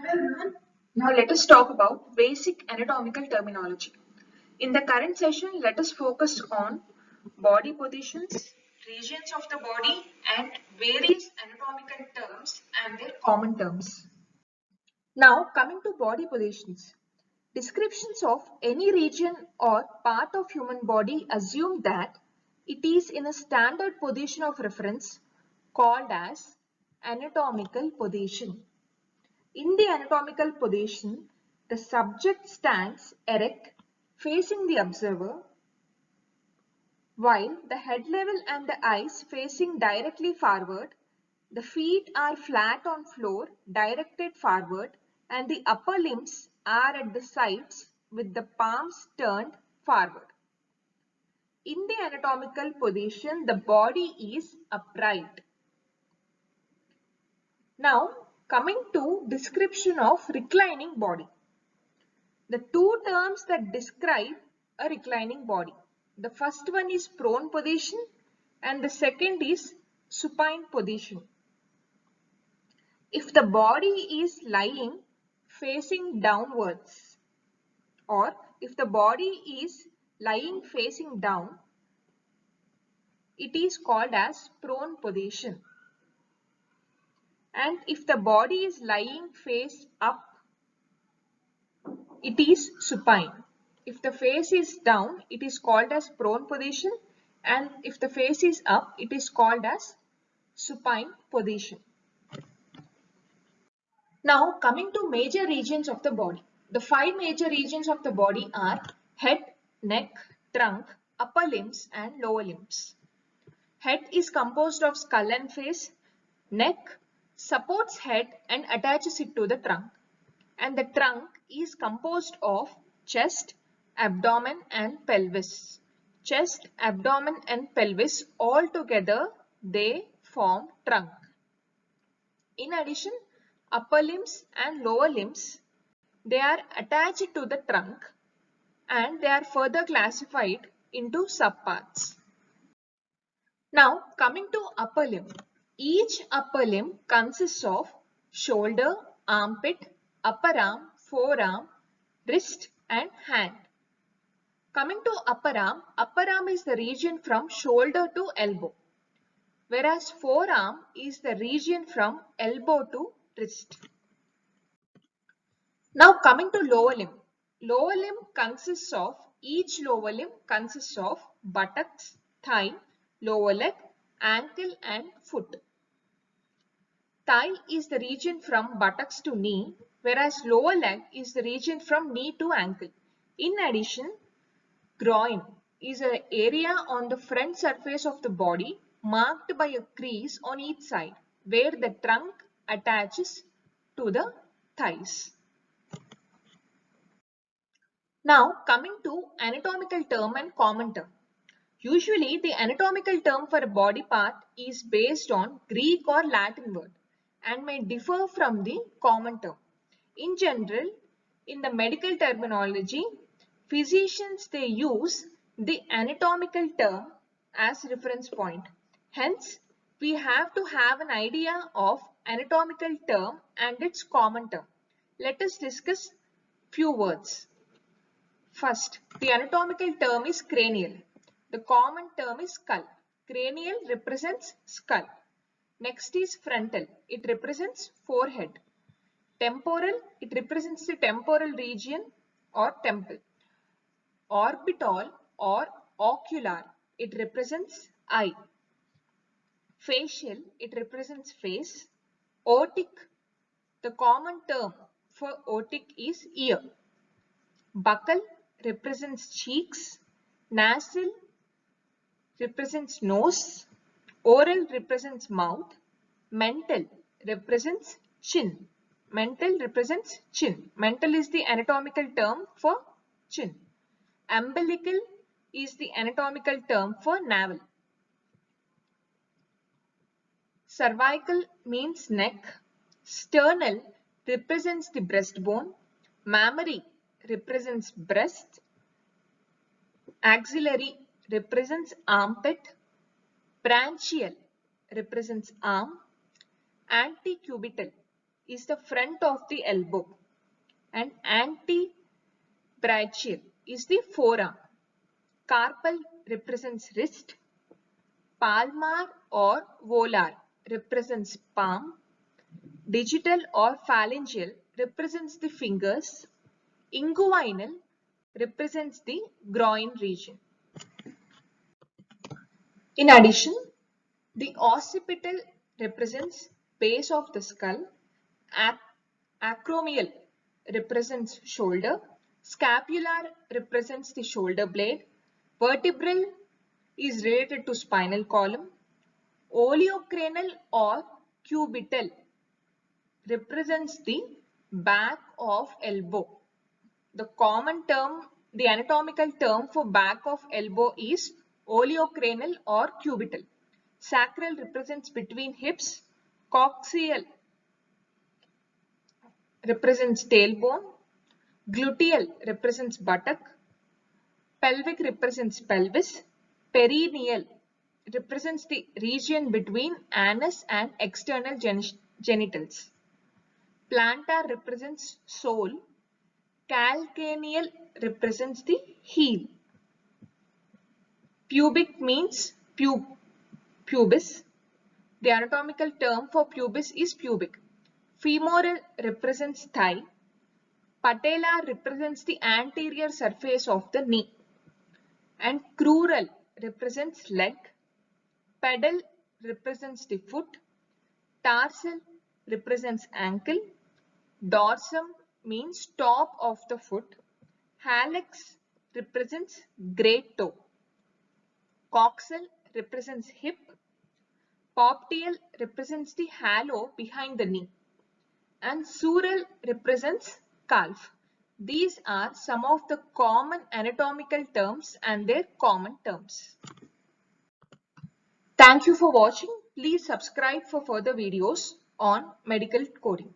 Hello everyone. Now let us talk about basic anatomical terminology. In the current session, let us focus on body positions, regions of the body and various anatomical terms and their common terms. Now coming to body positions. Descriptions of any region or part of human body assume that it is in a standard position of reference called as anatomical position. In the anatomical position, the subject stands erect, facing the observer, while the head level and the eyes facing directly forward, the feet are flat on floor, directed forward, and the upper limbs are at the sides with the palms turned forward. In the anatomical position, the body is upright. Now, coming to description of reclining body. The two terms that describe a reclining body. The first one is prone position and the second is supine position. If the body is lying facing downwards or if the body is lying facing down, it is called as prone position. And if the body is lying face up, it is supine. If the face is down, it is called as prone position, and if the face is up, it is called as supine position. Now coming to major regions of the body. The five major regions of the body are head, neck, trunk, upper limbs and lower limbs. Head is composed of skull and face. Neck supports head and attaches it to the trunk. And the trunk is composed of chest, abdomen and pelvis. Chest, abdomen and pelvis all together they form trunk. In addition, upper limbs and lower limbs, they are attached to the trunk and they are further classified into subparts. Now coming to upper limb. Each upper limb consists of shoulder, armpit, upper arm, forearm, wrist and hand. Coming to upper arm is the region from shoulder to elbow, whereas forearm is the region from elbow to wrist. Now coming to lower limb. Each lower limb consists of buttocks, thigh, lower leg, ankle and foot. Thigh is the region from buttocks to knee, whereas lower leg is the region from knee to ankle. In addition, groin is an area on the front surface of the body marked by a crease on each side where the trunk attaches to the thighs. Now coming to anatomical term and common term. Usually the anatomical term for a body part is based on Greek or Latin word and may differ from the common term. In general, in the medical terminology, physicians they use the anatomical term as reference point. Hence, we have to have an idea of anatomical term and its common term. Let us discuss few words. First, the anatomical term is cranial. The common term is skull. Cranial represents skull. Next is frontal. It represents forehead. Temporal, it represents the temporal region or temple. Orbital or ocular, it represents eye. Facial, it represents face. Otic, the common term for otic is ear. Buccal represents cheeks. Nasal represents nose. Oral represents mouth. Mental represents chin. Mental represents chin. Mental is the anatomical term for chin. Umbilical is the anatomical term for navel. Cervical means neck. Sternal represents the breastbone. Mammary represents breast. Axillary represents armpit. Branchial represents arm. Antecubital is the front of the elbow and antebrachial is the forearm. Carpal represents wrist. Palmar or volar represents palm. Digital or phalangeal represents the fingers. Inguinal represents the groin region. In addition, the occipital represents base of the skull. Acromial represents shoulder. Scapular represents the shoulder blade. Vertebral is related to spinal column. Oleocranial or cubital represents the back of elbow. The anatomical term for back of elbow is oleocranial or cubital. Sacral represents between hips. Coccygeal represents tailbone. Gluteal represents buttock. Pelvic represents pelvis. Perineal represents the region between anus and external genitals. Plantar represents sole. Calcaneal represents the heel. Pubic means pubis. The anatomical term for pubis is pubic. Femoral represents thigh. Patella represents the anterior surface of the knee. And crural represents leg. Pedal represents the foot. Tarsal represents ankle. Dorsum means top of the foot. Hallux represents great toe. Coxal represents hip. Popliteal represents the halo behind the knee. And sural represents calf. These are some of the common anatomical terms and their common terms. Thank you for watching. Please subscribe for further videos on medical coding.